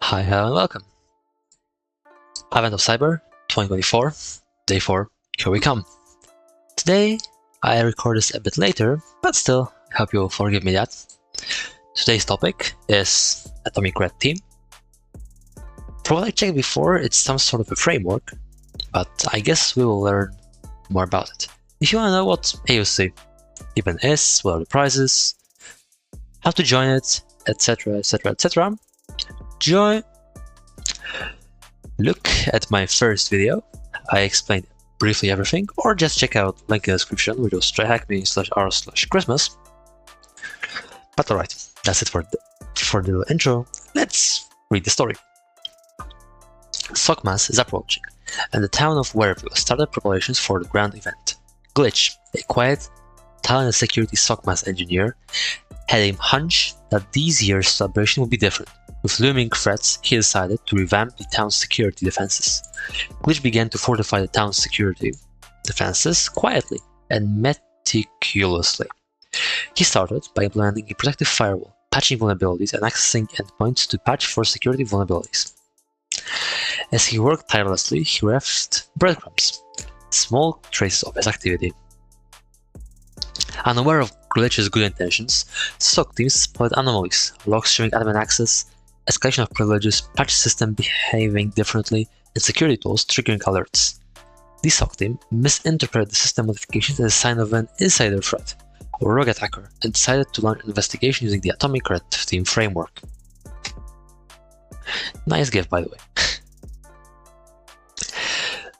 Hi, hello, and welcome. Advent of Cyber 2024, Day 4, here we come. Today, I record this a bit later, but still, I hope you'll forgive me that. Today's topic is Atomic Red Team. From what I checked before, it's some sort of a framework, but I guess we will learn more about it. If you want to know what AOC even is, what are the prizes, how to join it, etc, look at my first video. I explained briefly everything, or just check out link in the description, which was TryHackMe/r/Christmas. But alright, that's it for the little intro. Let's read the story. Sockmas is approaching, and the town of Wareville started preparations for the grand event. Glitch, a quiet, talented security Sockmas engineer, had a hunch that this year's celebration would be different. With looming threats, he decided to revamp the town's security defenses. Glitch began to fortify the town's security defenses quietly and meticulously. He started by implementing a protective firewall, patching vulnerabilities and accessing endpoints to patch for security vulnerabilities. As he worked tirelessly, he left breadcrumbs, small traces of his activity. Unaware of Glitch's good intentions, SOC teams spotted anomalies, logs showing admin access, escalation of privileges, patch system behaving differently, and security tools triggering alerts. The SOC team misinterpreted the system modifications as a sign of an insider threat or rogue attacker and decided to launch an investigation using the Atomic Red Team framework. Nice gift, by the way.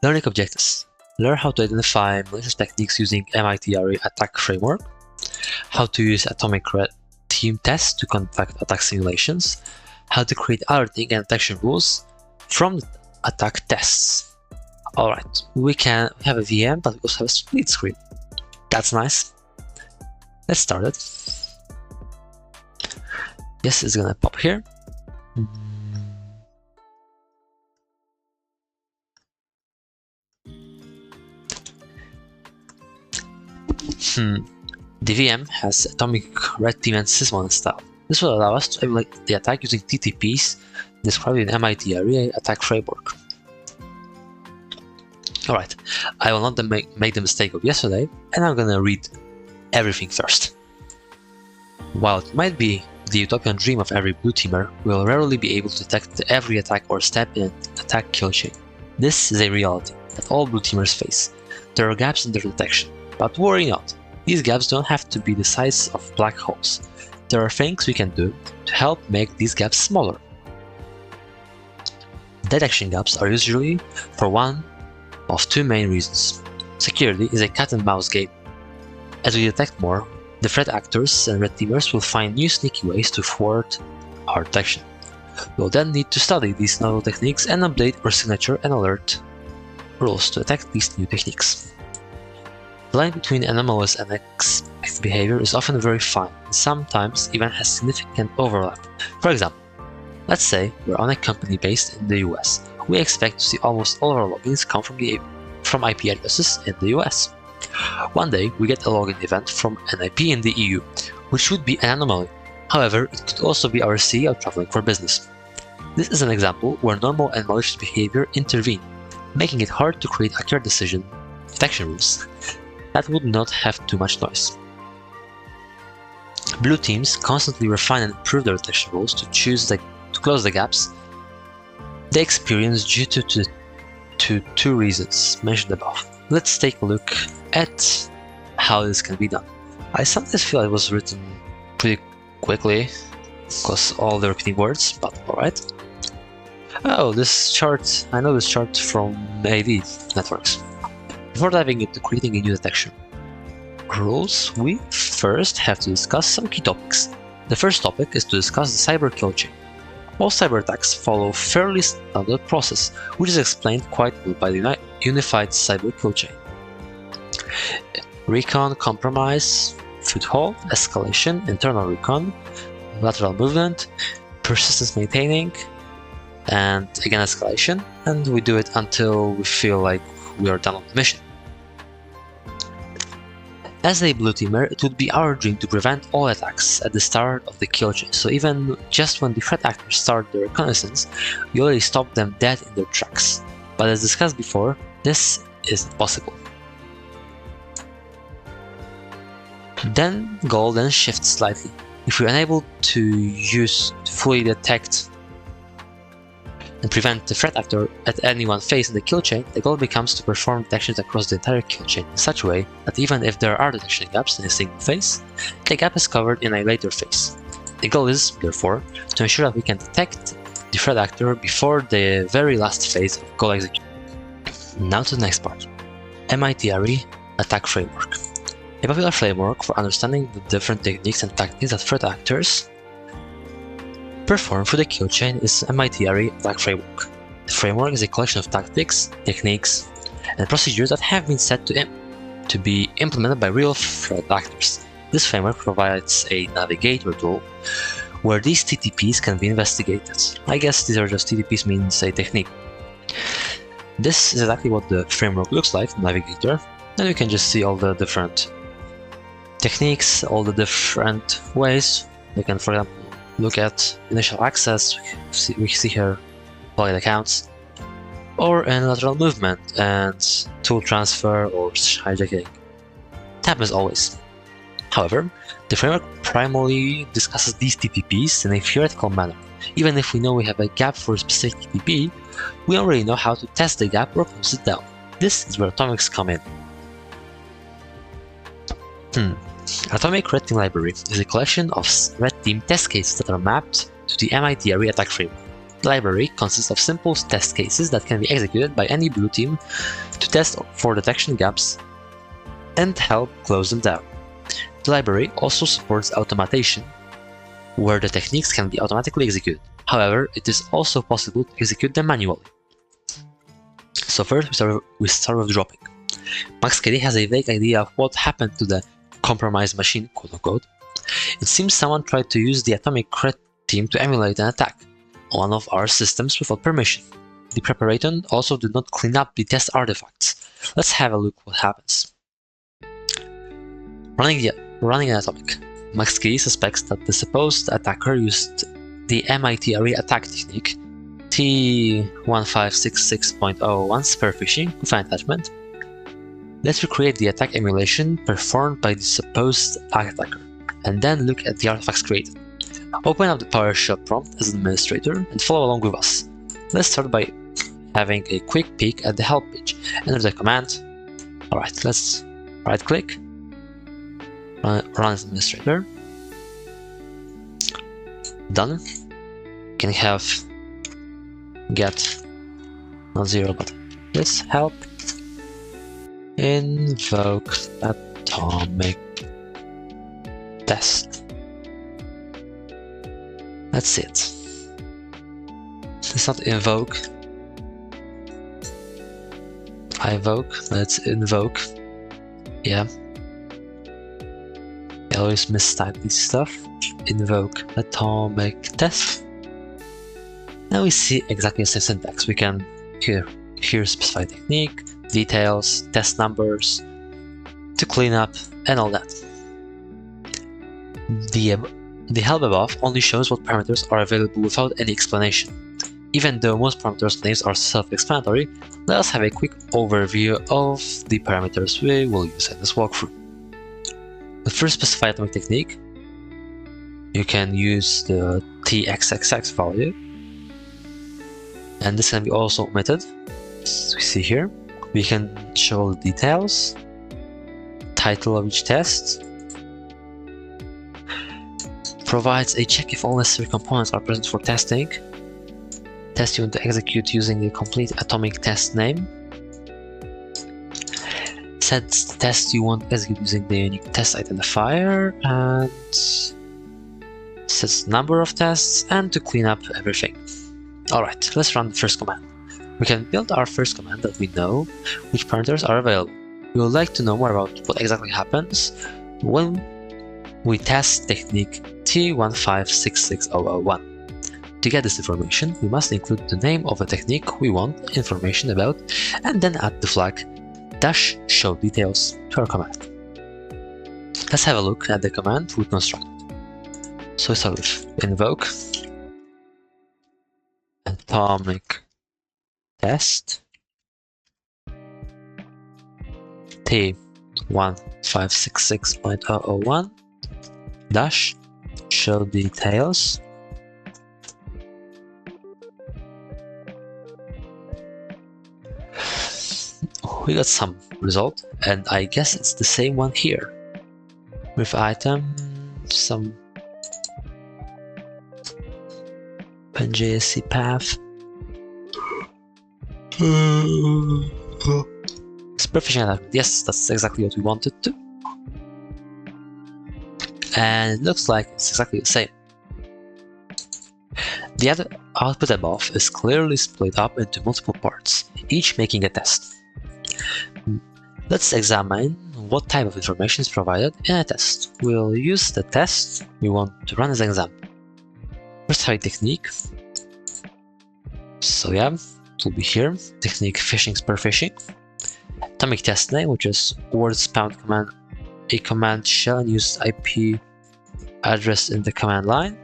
Learning objectives. Learn how to identify malicious techniques using MITRE attack framework, how to use Atomic Red Team tests to conduct attack simulations, how to create alerting and detection rules from the attack tests. Alright, we have a VM, but we also have a split screen. That's nice. Let's start it. Yes, it's gonna pop here. The VM has Atomic Red Team and Sysmon installed. This will allow us to emulate the attack using TTPs described in MITRE attack framework. Alright, I will not make the mistake of yesterday, and I'm gonna read everything first. While it might be the utopian dream of every blue teamer, we will rarely be able to detect every attack or step in an attack kill chain. This is a reality that all blue teamers face. There are gaps in their detection, but worry not. These gaps don't have to be the size of black holes. There are things we can do to help make these gaps smaller. Detection gaps are usually for one of two main reasons. Security is a cat-and-mouse game. As we detect more, the threat actors and red teamers will find new sneaky ways to thwart our detection. We'll then need to study these novel techniques and update our signature and alert rules to detect these new techniques. The line between anomalous and expected behavior is often very fine, and sometimes even has significant overlap. For example, let's say we're on a company based in the US. We expect to see almost all of our logins come from IP addresses in the US. One day, we get a login event from an IP in the EU, which would be an anomaly. However, it could also be our CEO traveling for business. This is an example where normal and malicious behavior intervene, making it hard to create accurate detection rules that would not have too much noise. Blue teams constantly refine and improve their detection rules to close the gaps they experience due to two reasons mentioned above. Let's take a look at how this can be done. I sometimes feel it was written pretty quickly because all the repeating words, but alright. Oh, this chart, I know this chart from AD networks. Before diving into creating a new detection rules, we first have to discuss some key topics. The first topic is to discuss the cyber kill chain. Most cyber attacks follow a fairly standard process, which is explained quite well by the unified cyber kill chain. Recon, compromise, foothold, escalation, internal recon, lateral movement, persistence maintaining, and again escalation, and we do it until we feel like we are done on the mission. As a blue teamer, it would be our dream to prevent all attacks at the start of the kill chain, so even just when the threat actors start their reconnaissance, we already stop them dead in their tracks. But as discussed before, this isn't possible. Then goal then shifts slightly. If we're unable to fully detect and prevent the threat actor at any one phase in the kill chain, the goal becomes to perform detections across the entire kill chain in such a way that even if there are detection gaps in a single phase, the gap is covered in a later phase. The goal is, therefore, to ensure that we can detect the threat actor before the very last phase of goal execution. Now to the next part. MITRE Attack Framework. A popular framework for understanding the different techniques and tactics that threat actors perform through the kill chain is MITRE Attack Framework. The framework is a collection of tactics, techniques, and procedures that have been set to be implemented by real threat actors. This framework provides a navigator tool where these TTPs can be investigated. I guess these are just TTPs means a technique. This is exactly what the framework looks like, the navigator, and we can just see all the different techniques, all the different ways. We can, for example, look at initial access, we see here valid accounts, or in lateral movement and tool transfer or hijacking. It happens always. However, the framework primarily discusses these TTPs in a theoretical manner. Even if we know we have a gap for a specific TTP, we already know how to test the gap or close it down. This is where atomics come in. Atomic Red Team Library is a collection of Red Team test cases that are mapped to the MITRE attack framework. The library consists of simple test cases that can be executed by any blue team to test for detection gaps and help close them down. The library also supports automation, where the techniques can be automatically executed. However, it is also possible to execute them manually. So first we start with dropping. Max KD has a vague idea of what happened to the compromised machine, quote-unquote. It seems someone tried to use the Atomic Red Team to emulate an attack on one of our systems without permission. The preparator also did not clean up the test artifacts. Let's have a look what happens. Running an atomic. Max KD suspects that the supposed attacker used the MITRE attack technique T1566.01 spare phishing with an attachment. Let's recreate the attack emulation performed by the supposed attacker, and then look at the artifacts created. Open up the PowerShell prompt as an administrator and follow along with us. Let's start by having a quick peek at the help page. Enter the command. Alright, let's right click, run as administrator. Done. You can have get, not zero, but this help. Invoke atomic test. That's it. Let's not invoke. Let's invoke. Yeah. I always mistype this stuff. Invoke atomic test. Now we see exactly the same syntax. We can here specify technique, details, test numbers, to clean up, and all that. The help above only shows what parameters are available without any explanation. Even though most parameters names are self-explanatory, let us have a quick overview of the parameters we will use in this walkthrough. The first specify atomic technique, you can use the TXXX value, and this can be also omitted. As we see here, we can show the details, title of each test, provides a check if all necessary components are present for testing, test you want to execute using the complete atomic test name, sets the test you want to execute using the unique test identifier, and sets the number of tests, and to clean up everything. Alright, let's run the first command. We can build our first command that we know which parameters are available. We would like to know more about what exactly happens when we test technique T1566.001. To get this information, we must include the name of the technique we want information about, and then add the flag -show details to our command. Let's have a look at the command we constructed. So we start with invoke atomic test T1566.001 dash show details we got some result, and I guess it's the same one here with item some JSC path. Superfishing attachment. Yes, that's exactly what we wanted to. And it looks like it's exactly the same. The other output above is clearly split up into multiple parts, each making a test. Let's examine what type of information is provided in a test. We'll use the test we want to run as an example. First, try technique. So yeah, it will be here. Technique phishing superfishing. Atomic test name, which is words pound command. A command shell and use IP address in the command line.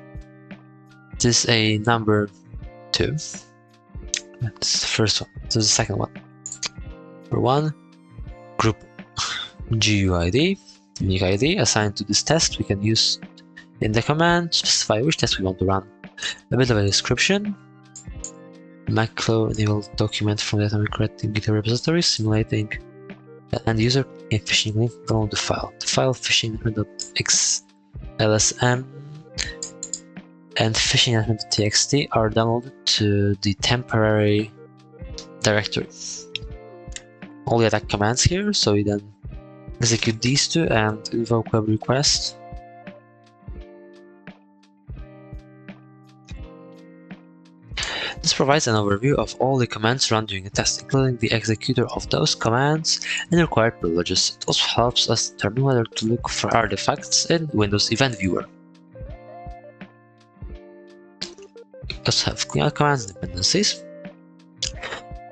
This is a number 2. That's the first one. This is the second one. Number 1, group GUID, unique ID assigned to this test. We can use in the command, specify which test we want to run. A bit of a description. Macro enable document from the atomic rating GitHub repository simulating the end user in phishing link. Download the file. The file phishing.xlsm and phishing.txt are downloaded to the temporary directory. All the attack commands here, so we then execute these two and invoke web request. This provides an overview of all the commands run during a test, including the executor of those commands and required privileges. It also helps us determine whether to look for artifacts in Windows Event Viewer. We also have clean commands and dependencies.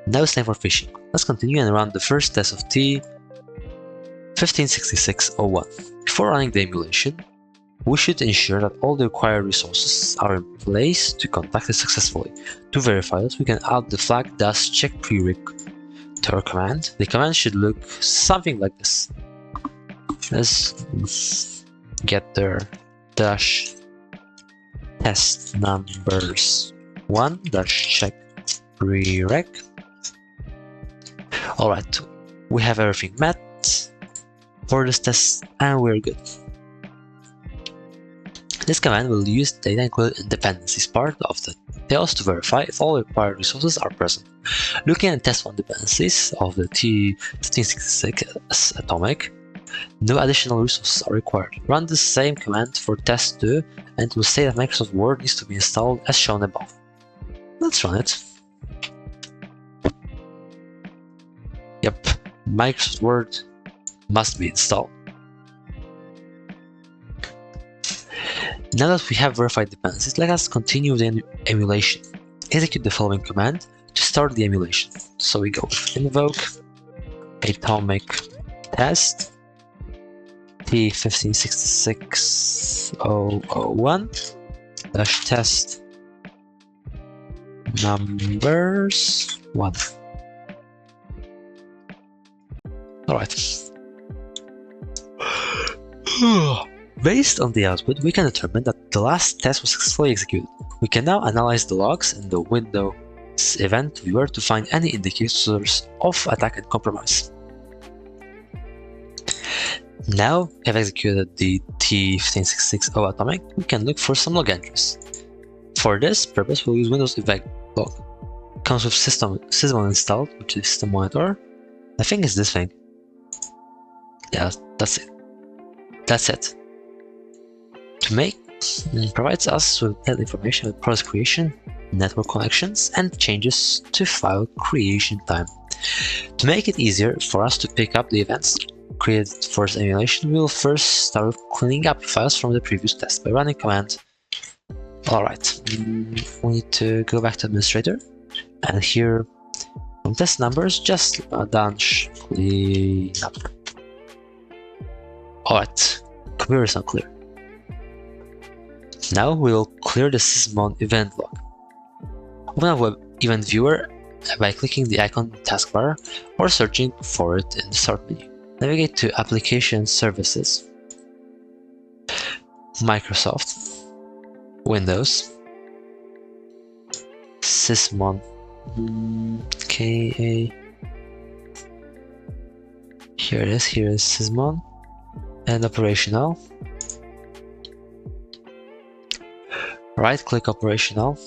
Now it's time for phishing. Let's continue and run the first test of T1566.01. Before running the emulation, we should ensure that all the required resources are in place to conduct it successfully. To verify this, we can add the flag -check prereq to our command. The command should look something like this. Let's get their dash test numbers 1 -check prereq. Alright, we have everything met for this test and we're good. This command will use data included in dependencies part of the tails to verify if all required resources are present. Looking at test 1 dependencies of the T1566 atomic, no additional resources are required. Run the same command for test 2 and it will say that Microsoft Word needs to be installed as shown above. Let's run it. Yep, Microsoft Word must be installed. Now that we have verified dependencies, let us continue the emulation. Execute the following command to start the emulation. So we go with invoke atomic test T1566.001 -test numbers 1. Alright. Based on the output, we can determine that the last test was successfully executed. We can now analyze the logs in the Windows Event Viewer to find any indicators of attack and compromise. Now we have executed the T1566.0 atomic, we can look for some log entries. For this purpose, we'll use Windows Event Log. It comes with system installed, which is System Monitor. I think it's this thing. Yeah, that's it. That's it. To make provides us with detailed information about process creation, network connections, and changes to file creation time. To make it easier for us to pick up the events created for this emulation, we will first start with cleaning up files from the previous test by running command. Alright, we need to go back to administrator, and here from test numbers, just dash clean up. Alright, Where is unclear? Now we will clear the sysmon event log. Open a web event viewer by clicking the icon in the taskbar or searching for it in the start menu. Navigate to Application Services, Microsoft, Windows, sysmon, KA. Here it is. Here is sysmon and operational. Right click operational.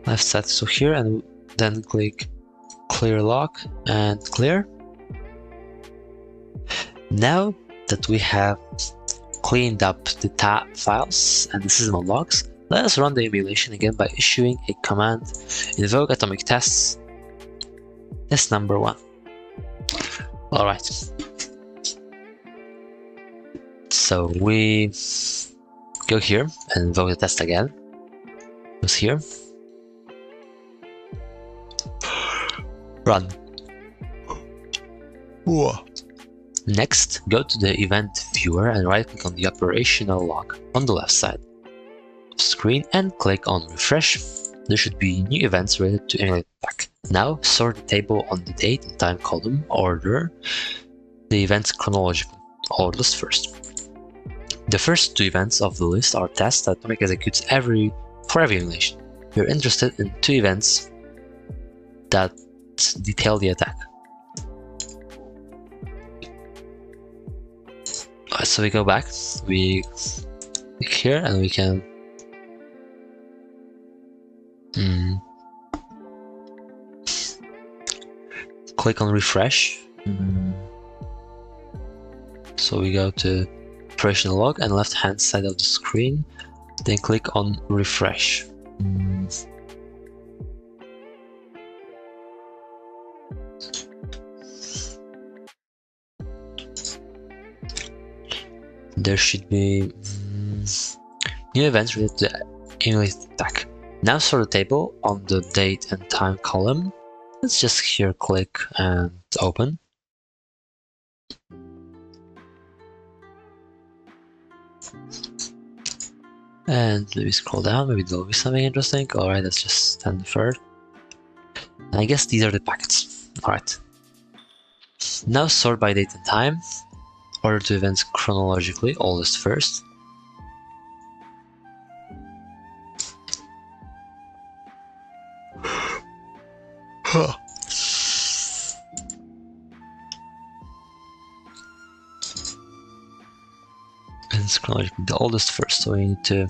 Left set so here, and then click clear log and clear. Now that we have cleaned up the tab files and the sysmon logs, let us run the emulation again by issuing a command: invoke atomic tests, test number 1. Alright. So we go here and invoke the test again. Goes here. Run. Whoa. Next, go to the event viewer and right click on the operational log on the left side of the screen and click on refresh. There should be new events related to emulate attack. Now sort the table on the date and time column, order the events chronologically, oldest first. The first 2 events of the list are tests that Atomic executes for every emulation. We are interested in 2 events that detail the attack. So we go back, we click here and we can click on refresh. So we go to operational log and left hand side of the screen, then click on refresh. There should be new events related to the emulated attack. Now sort the table on the date and time column. Let's just here click and open. And maybe scroll down, maybe there'll be something interesting. Alright, let's just stand deferred. And I guess these are the packets. Alright. Now sort by date and time. Order to events chronologically, oldest first. And it's chronologically the oldest first, so we need to.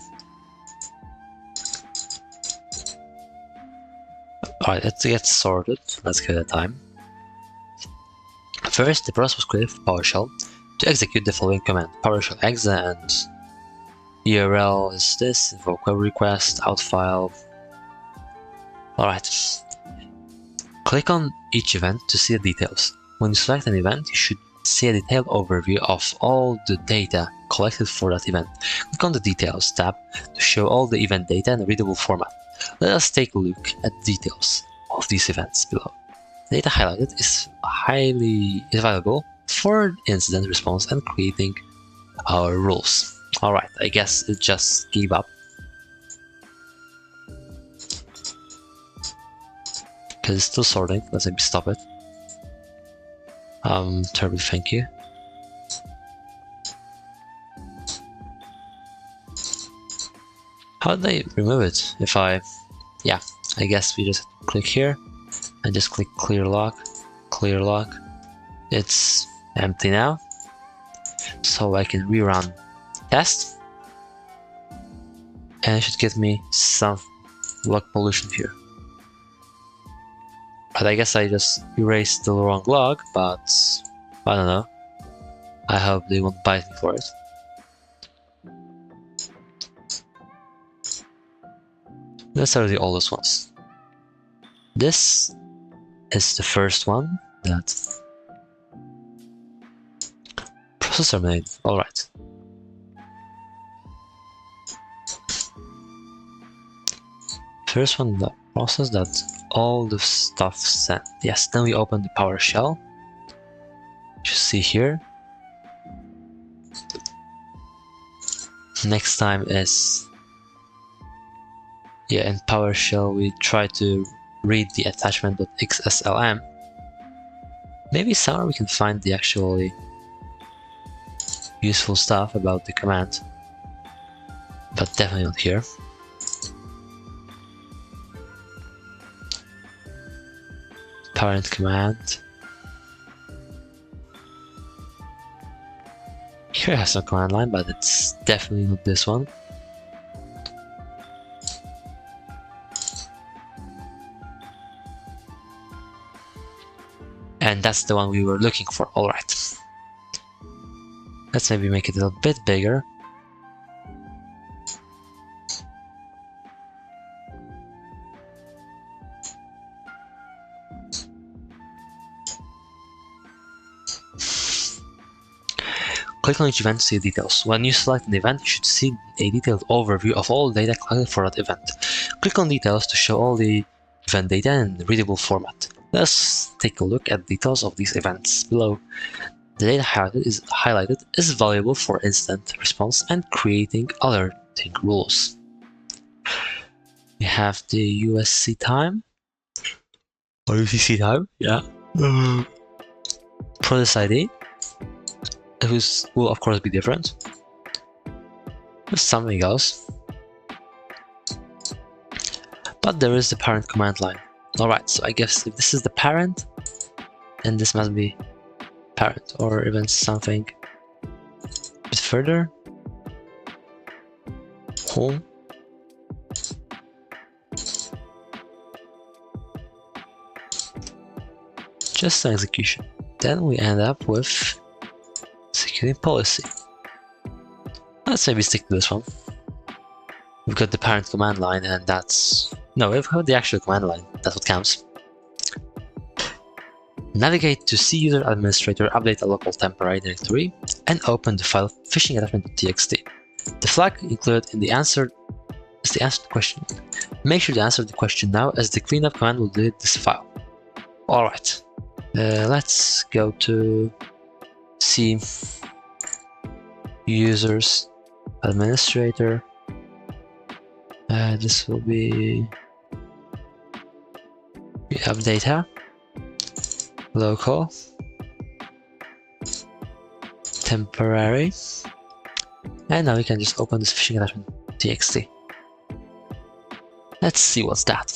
Alright, let's get sorted. Let's give it a time. First, the process was created for PowerShell to execute the following command: PowerShell exe, and URL is this, invoke web request, out file. Alright. Click on each event to see the details. When you select an event, you should see a detailed overview of all the data collected for that event. Click on the Details tab to show all the event data in a readable format. Let us take a look at the details of these events below. The data highlighted is valuable for incident response and creating our rules. Alright, I guess it just gave up. Because it's still sorting. Let's maybe stop it. Terribly, thank you. How did I remove it? If I guess we just click here and just click clear log, It's empty now, so I can rerun test, and it should get me some log pollution here. But I guess I just erased the wrong log, but I don't know. I hope they won't bite me for it. These are the oldest ones. This is the first one that processor made. Alright. First one, the process that all the stuff sent. Yes, then we open the PowerShell. see here. Next time is, yeah, in PowerShell we try to read the attachment.xslm. Maybe somewhere we can find the actually useful stuff about the command, but definitely not here. Parent command. Here has a command line, but it's definitely not this one. And that's the one we were looking for. Alright. Let's maybe make it a little bit bigger. Click on each event to see details. When you select an event, you should see a detailed overview of all data collected for that event. Click on details to show all the event data in readable format. Let's take a look at details of these events below. The data highlighted is valuable for instant response and creating alerting rules. We have the USC time, or UCC time, yeah. Process ID. It will of course be different. There's something else. But there is the parent command line. Alright, so I guess if this is the parent, then this must be parent, or even something a bit further. Home. Just an execution. Then we end up with security policy. Let's maybe stick to this one. We've got the parent command line, and that's... No, we've got the actual command line. That's what counts. Navigate to C user administrator, update a local temporary directory, and open the file phishing attachment.txt. The flag included in the answer is the answer to the question. Make sure to answer the question now, as the cleanup command will delete this file. Alright. Let's go to C users administrator. This will be we have data local temporary, and now we can just open this phishing attachment txt. Let's see what's that.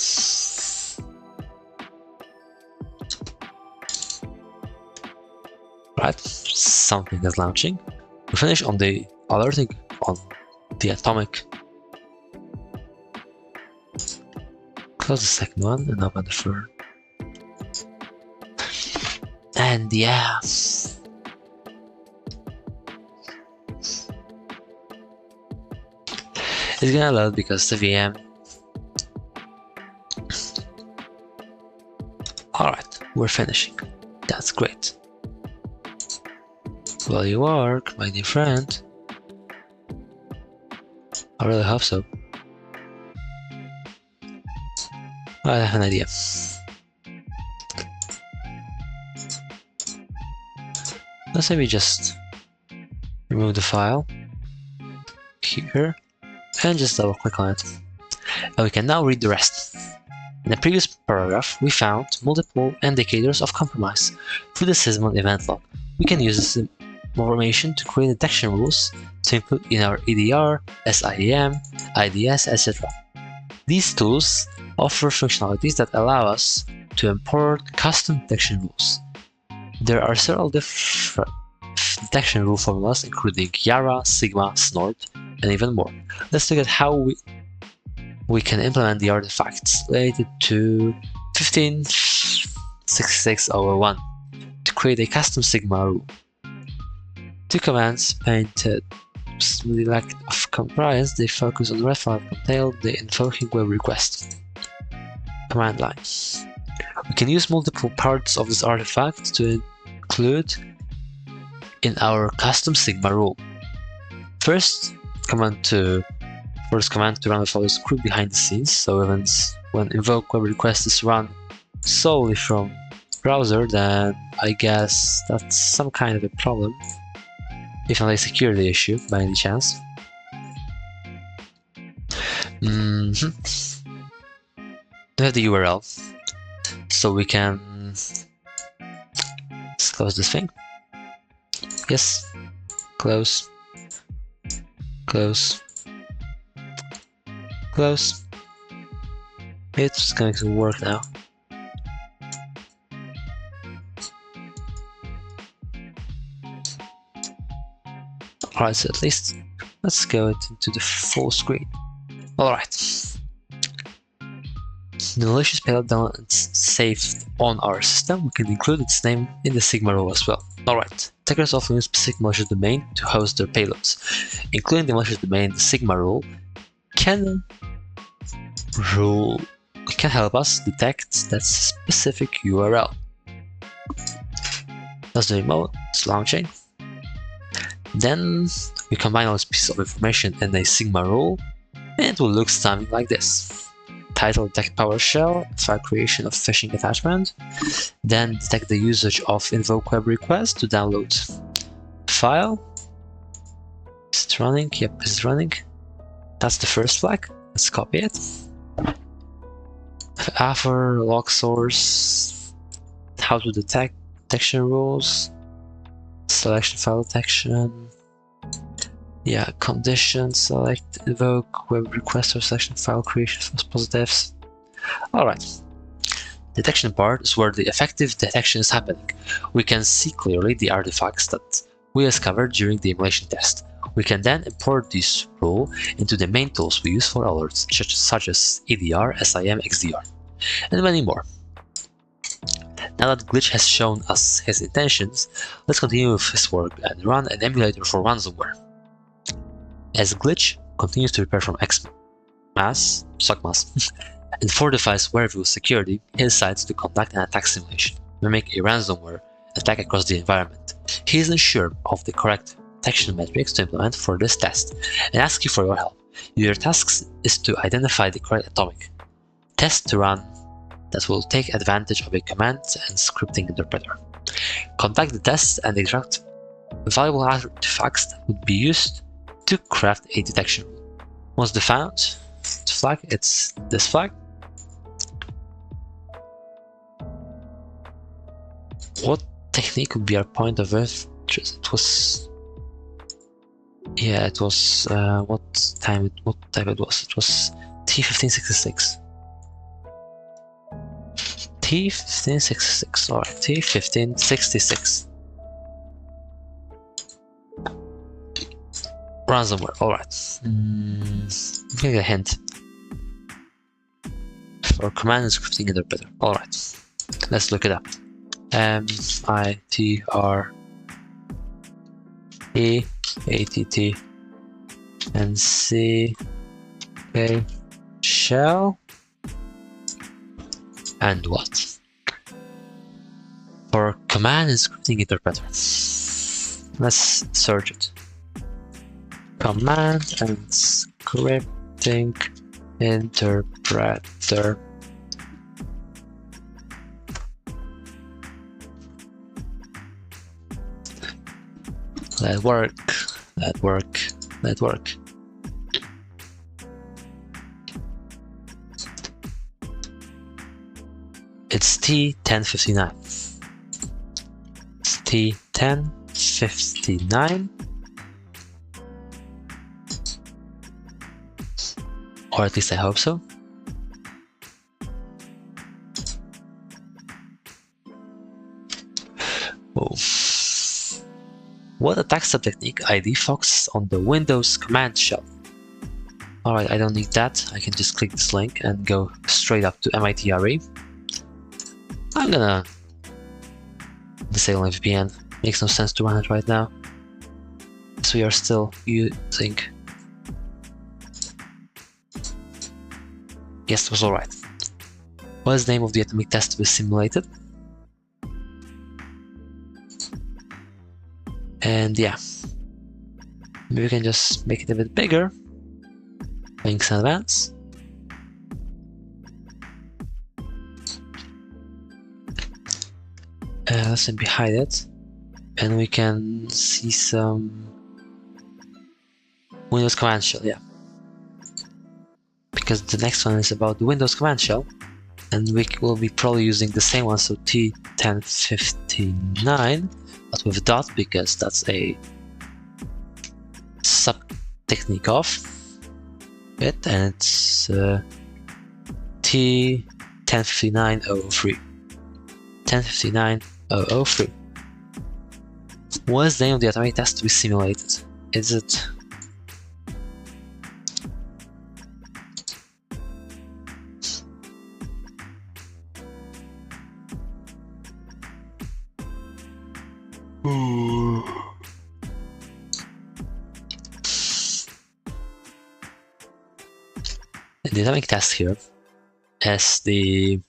Right, something is launching. We finish on the alerting on the atomic. Close the second one and open the third. And yeah. It's gonna load because the VM. Alright, we're finishing. That's great. Well, you work, my dear friend. I really hope so. I have an idea. Let's maybe just remove the file here and just double click on it. And we can now read the rest. In the previous paragraph, we found multiple indicators of compromise through the Sysmon event log. We can use this information to create detection rules to include in our EDR, SIEM, IDS, etc. These tools offer functionalities that allow us to import custom detection rules. There are several different detection rule formulas, including Yara, Sigma, Snort, and even more. Let's look at how we can implement the artifacts related to 15.66001 to create a custom Sigma rule. Two commands painted with the lack of compliance, they focus on red flag contail the invoking web request. Command line. We can use multiple parts of this artifact to include in our custom Sigma rule. First command to run the following script behind the scenes, so when invoke web request is run solely from browser, then I guess that's some kind of a problem. If not a security issue by any chance. We have the URL, so we can let's close this thing. Yes, close, close, close. It's going to work now. Alright, so at least let's go into the full screen. Alright. The malicious payload download saved on our system. We can include its name in the Sigma role as well. Alright. Attackers often use specific malicious domain to host their payloads. Including the malicious domain, the Sigma rule can help us detect that specific URL. That's the remote, it's launching. Then we combine all these pieces of information in a Sigma rule, and it will look something like this. Title: detect PowerShell, file creation of phishing attachment, then detect the usage of invoke web request to download file. Is it running? Yep, it's running. That's the first flag. Let's copy it. Author, log source, how to detect, detection rules, selection file detection, yeah, condition, select, invoke, web request or selection file creation false positives. Alright. Detection part is where the effective detection is happening. We can see clearly the artifacts that we discovered during the emulation test. We can then import this rule into the main tools we use for alerts, such as EDR, SIM, XDR, and many more. Now that Glitch has shown us his intentions, let's continue with his work and run an emulator for ransomware. As Glitch continues to prepare from SOCMAS, and fortifies Wareview security, he decides to conduct an attack simulation, mimic a ransomware attack across the environment. He is unsure of the correct detection metrics to implement for this test, and asks you for your help. Your task is to identify the correct atomic test to run that will take advantage of a command and scripting interpreter. Conduct the tests and extract valuable artifacts that would be used to craft a detection rule. Once defined, flag, it's this flag. What technique would be our point of interest? It was, yeah, it was what type it was? It was T1566. T1566. Alright, T1566. Ransomware. Alright. Give me a hint. For command and scripting interpreter. Alright. Let's look it up. MITREATT shell and what? For command and scripting interpreter. Let's search it. Command and scripting interpreter. Let work. It's T1059. It's T1059. Or at least I hope so. Oh. What attack subtechnique ID focuses on the Windows command shell? Alright, I don't need that. I can just click this link and go straight up to MITRE. I'm gonna disable my VPN. Makes no sense to run it right now, so we are still using. Yes, it was alright. What is the name of the atomic test we simulated? And yeah, maybe we can just make it a bit bigger. Links in advance. Let's maybe hide it, and we can see some Windows command shell, yeah. Because the next one is about the Windows command shell, and we will be probably using the same one, so T1059, but with dot, because that's a sub technique of it, and it's T1059.003. 1059.003. What is the name of the atomic test to be simulated? Is it the atomic test here as the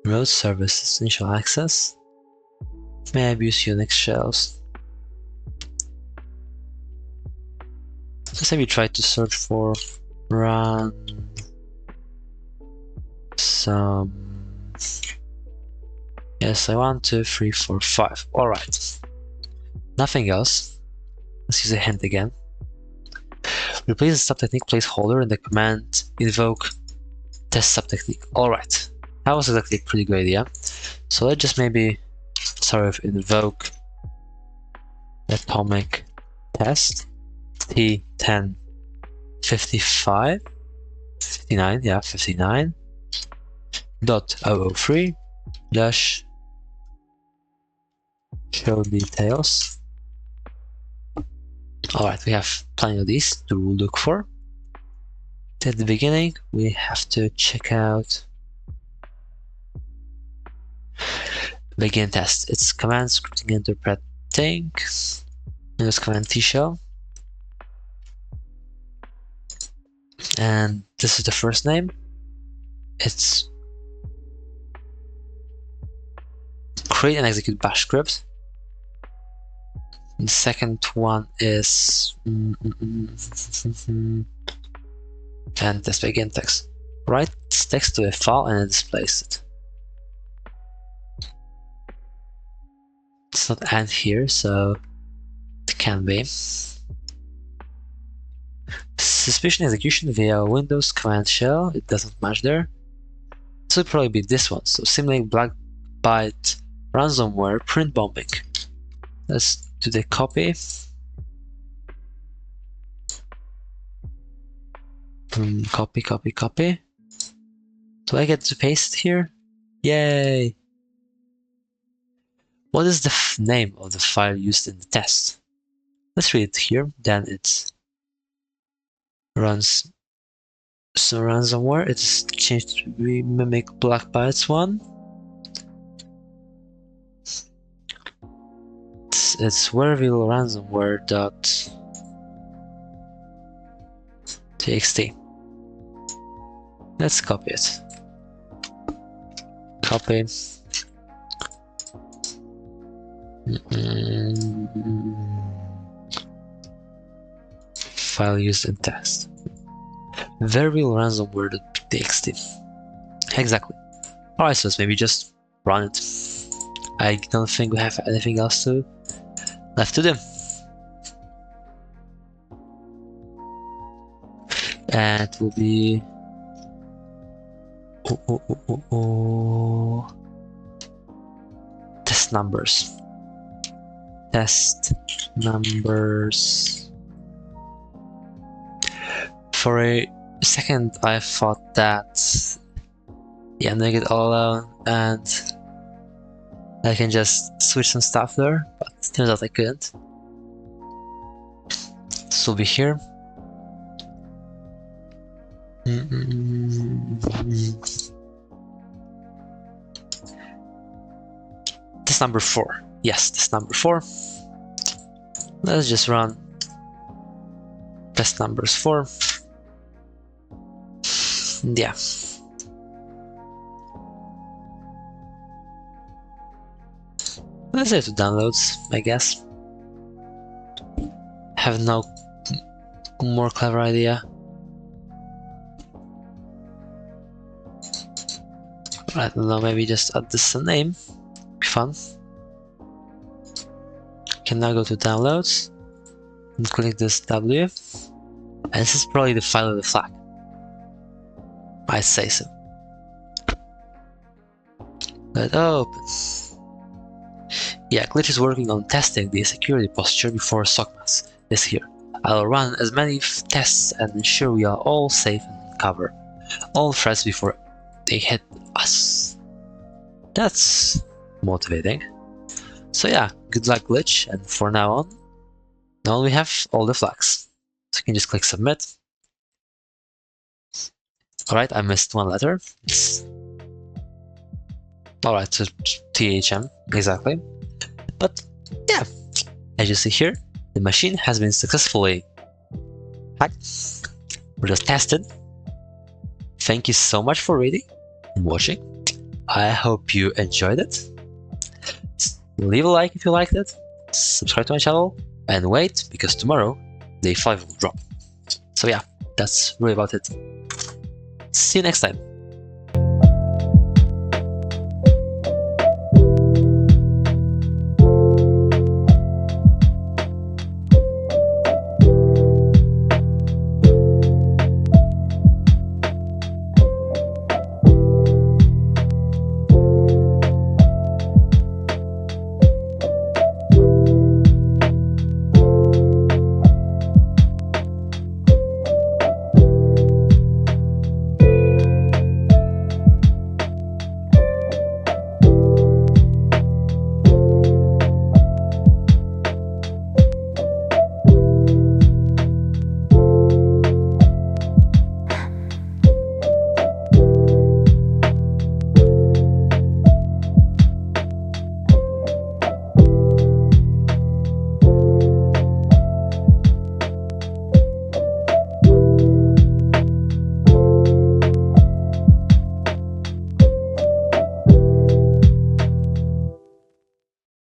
remote services initial access may abuse Unix shells. Let's say we try to search for run some. Yes, I 1, 2, 3, 4, 5. All right. Nothing else. Let's use a hint again. Replace the subtechnique placeholder in the command invoke test subtechnique. All right. That was exactly a pretty good idea. So let's just maybe start with invoke atomic test T1055 59, yeah, 59 .003 dash show details. Alright, we have plenty of these to look for. At the beginning, we have to check out begin test. It's command scripting interpreting. There's command T shell. And this is the first name. It's create and execute bash script. And the second one is and test begin text. Write text to a file and it displays it. It's not and here, so it can be. Suspicion execution via Windows command shell. It doesn't match there. This would probably be this one. So simulate black byte ransomware print bombing. Let's do the copy. Copy, copy, copy. Do I get to paste here? Yay! What is the name of the file used in the test? Let's read it here. Then it runs some ransomware. It's changed to be mimic black bytes one. It's Wereville ransomware.txt. Let's copy it. Copy. File used in test. Wereville ransomware.txt. Exactly. Alright, so let's maybe just run it. I don't think we have anything else left to do. And it will be test numbers. Test numbers. For a second, I thought that yeah, I'm doing it all alone and I can just switch some stuff there, but it turns out I couldn't. This will be here. This number 4. Yes, this number 4. Let's just run test numbers 4. Yeah. Let's say to downloads, I guess. have no more clever idea. I don't know, maybe just add this a name. Be fun. Can now go to downloads and click this W. And this is probably the file of the flag. I'd say so. Let it open. Yeah, Glitch is working on testing the security posture before SOCMAS is here. I'll run as many tests and ensure we are all safe and cover all threats before they hit us. That's motivating. So yeah, good luck Glitch, and for now we have all the flags. So you can just click submit. Alright, I missed one letter. Alright, so THM, exactly. But yeah, as you see here, the machine has been successfully hacked or just tested. Thank you so much for reading and watching. I hope you enjoyed it. Leave a like if you liked it, subscribe to my channel, and wait, because tomorrow day 5 will drop. So yeah, that's really about it. See you next time.